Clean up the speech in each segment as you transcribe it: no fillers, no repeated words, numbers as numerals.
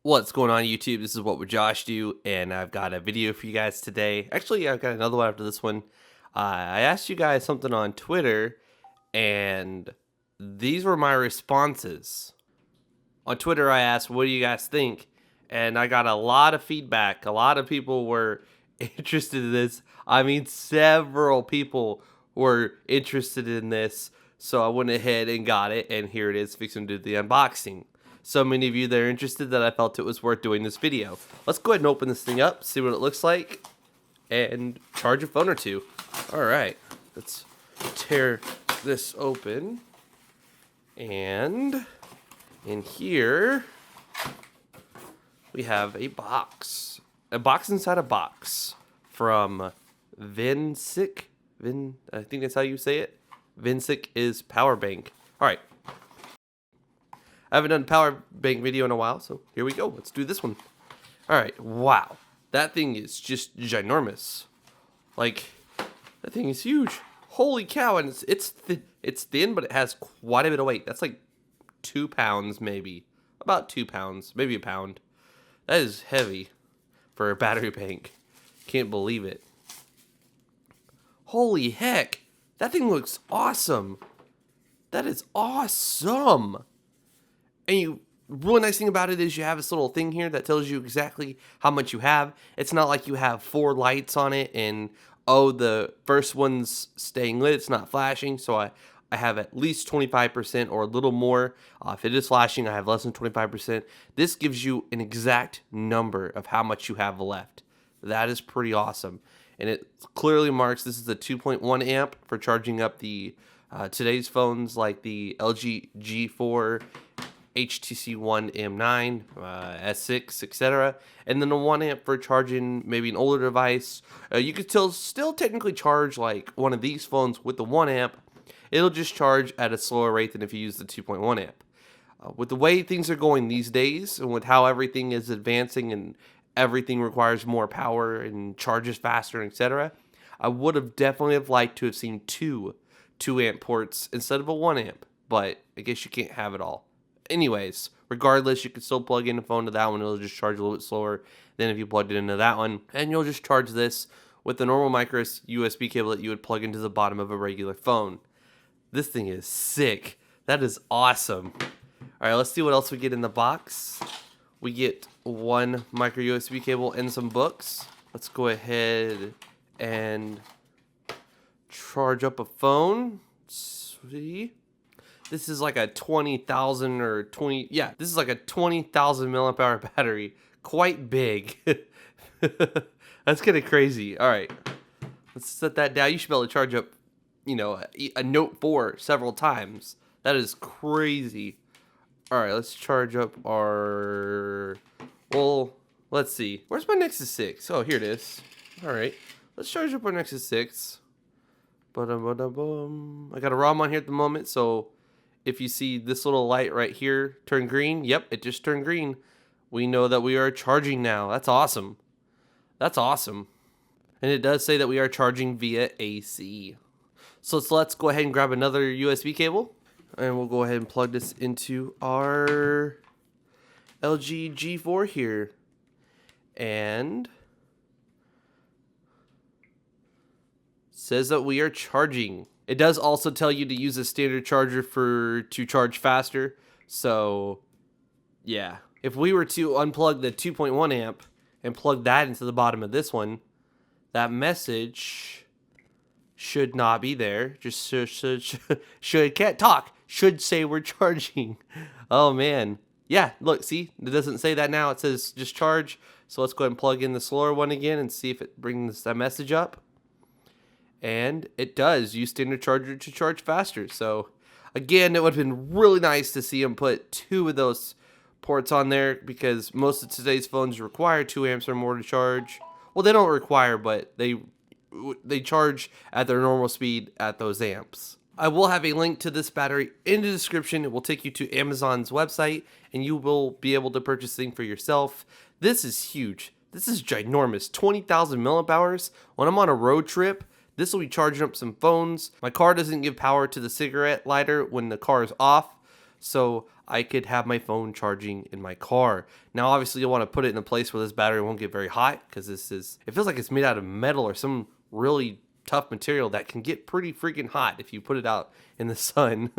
What's going on YouTube? This is What Would Josh Do, and I've got a video for you guys today. Actually, I've got another one after this one. I asked you guys something on Twitter, and these were my responses. On Twitter, I asked, what do you guys think? And I got a lot of feedback. A lot of people were interested in this. I mean, several people were interested in this. So I went ahead and got it, and here it is, fixing to do the unboxing. So many of you that are interested that I felt it was worth doing this video. Let's go ahead and open this thing up, see what it looks like, and charge a phone or two. Alright, let's tear this open. And in here, we have a box. A box inside a box from Vinsic. I think that's how you say it. Vinsic is power bank. Alright. I haven't done a power bank video in a while, so here we go. Let's do this one. Alright, wow. That thing is just ginormous. Like, that thing is huge. Holy cow, and it's thin, but it has quite a bit of weight. That's like 2 pounds, maybe. About 2 pounds, maybe a pound. That is heavy for a battery bank. Can't believe it. Holy heck. That thing looks awesome. That is awesome. And really nice thing about it is you have this little thing here that tells you exactly how much you have. It's not like you have 4 lights on it and, oh, the first one's staying lit. It's not flashing. So I have at least 25% or a little more. If it is flashing, I have less than 25%. This gives you an exact number of how much you have left. That is pretty awesome. And it clearly marks this is a 2.1 amp for charging up the today's phones like the LG G4, HTC One M9, S6, etc. And then a 1 amp for charging maybe an older device. You could still technically charge like one of these phones with the 1 amp. It'll just charge at a slower rate than if you use the 2.1 amp. With the way things are going these days, and with how everything is advancing and everything requires more power and charges faster, etc., I would have definitely liked to have seen two 2 amp ports instead of a 1 amp. But I guess you can't have it all. Anyways, regardless, you can still plug in a phone to that one. It'll just charge a little bit slower than if you plugged it into that one. And you'll just charge this with the normal micro USB cable that you would plug into the bottom of a regular phone. This thing is sick. That is awesome. All right, let's see what else we get in the box. We get 1 micro USB cable and some books. Let's go ahead and charge up a phone. See? This is like a 20,000 or 20, yeah, this is like a 20,000 milliamp hour battery. Quite big. That's kind of crazy. All right, let's set that down. You should be able to charge up, you know, a Note 4 several times. That is crazy. All right, let's charge up our, well, let's see. Where's my Nexus 6? Oh, here it is. All right, let's charge up our Nexus 6. I got a ROM on here at the moment, so if you see this little light right here turn green, yep, it just turned green. We know that we are charging now. That's awesome. That's awesome. And it does say that we are charging via AC. So let's go ahead and grab another USB cable. And we'll go ahead and plug this into our LG G4 here. And says that we are charging. It does also tell you to use a standard charger to charge faster. So, yeah. If we were to unplug the 2.1 amp and plug that into the bottom of this one, that message should not be there. Just can't talk. Should say we're charging. Oh, man. Yeah, look, see? It doesn't say that now. It says just charge. So let's go ahead and plug in the slower one again and see if it brings that message up. And it does use standard charger to charge faster. So, again, it would have been really nice to see them put 2 of those ports on there because most of today's phones require 2 amps or more to charge. Well, they don't require, but they charge at their normal speed at those amps. I will have a link to this battery in the description. It will take you to Amazon's website, and you will be able to purchase the thing for yourself. This is huge. This is ginormous. 20,000 milliamp hours. When I'm on a road trip, this will be charging up some phones. My car doesn't give power to the cigarette lighter when the car is off, so I could have my phone charging in my car. Now, obviously, you'll want to put it in a place where this battery won't get very hot, because it feels like it's made out of metal or some really tough material that can get pretty freaking hot if you put it out in the sun.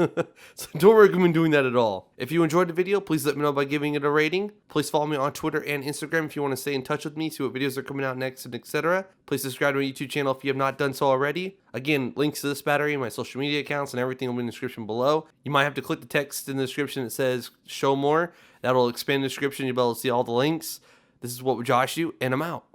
So don't recommend doing that at all. If you enjoyed the video, please let me know by giving it a rating. Please follow me on Twitter and Instagram if you want to stay in touch with me, see what videos are coming out next, and etc. Please subscribe to my YouTube channel if you have not done so already. Again, links to this battery, my social media accounts, and everything will be in the description below. You might have to click the text in the description that says show more. That'll expand the description. You'll be able to see all the links. This is What Would Josh Do, and I'm out.